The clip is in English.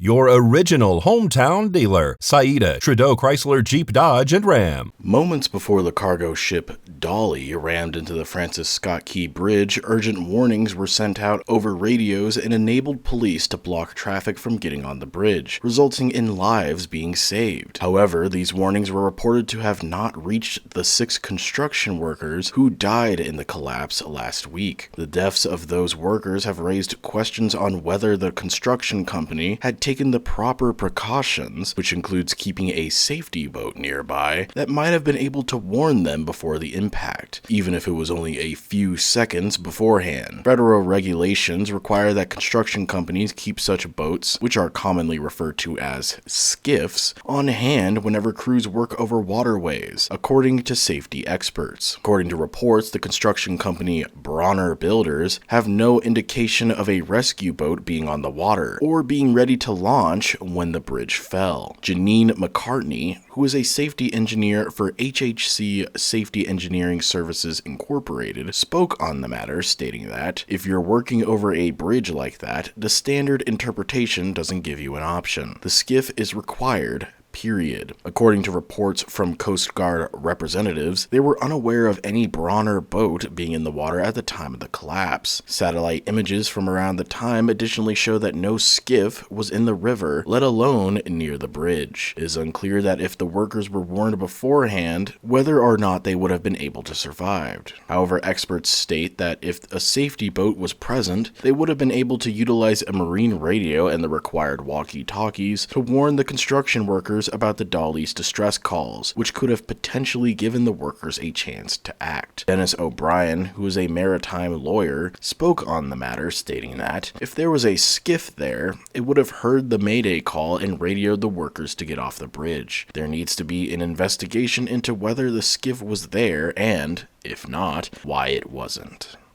Your original hometown dealer, Saida, Trudeau Chrysler Jeep Dodge and Ram. Moments before the cargo ship Dolly rammed into the Francis Scott Key Bridge, urgent warnings were sent out over radios and enabled police to block traffic from getting on the bridge, resulting in lives being saved. However, these warnings were reported to have not reached the 6 construction workers who died in the collapse last week. The deaths of those workers have raised questions on whether the construction company had taken the proper precautions, which includes keeping a safety boat nearby, that might have been able to warn them before the impact, even if it was only a few seconds beforehand. Federal regulations require that construction companies keep such boats, which are commonly referred to as skiffs, on hand whenever crews work over waterways, according to safety experts. According to reports, the construction company Bronner Builders have no indication of a rescue boat being on the water or being ready to launch when the bridge fell. Janine McCartney, who is a safety engineer for HHC Safety Engineering Services Incorporated, spoke on the matter, stating that if you're working over a bridge like that, the standard interpretation doesn't give you an option. The skiff is required. Period. According to reports from Coast Guard representatives, they were unaware of any Bronner boat being in the water at the time of the collapse. Satellite images from around the time additionally show that no skiff was in the river, let alone near the bridge. It is unclear that if the workers were warned beforehand, whether or not they would have been able to survive. However, experts state that if a safety boat was present, they would have been able to utilize a marine radio and the required walkie-talkies to warn the construction workers about the Dolly's distress calls, which could have potentially given the workers a chance to act. Dennis O'Brien, who is a maritime lawyer, spoke on the matter, stating that if there was a skiff there, it would have heard the Mayday call and radioed the workers to get off the bridge. There needs to be an investigation into whether the skiff was there and, if not, why it wasn't.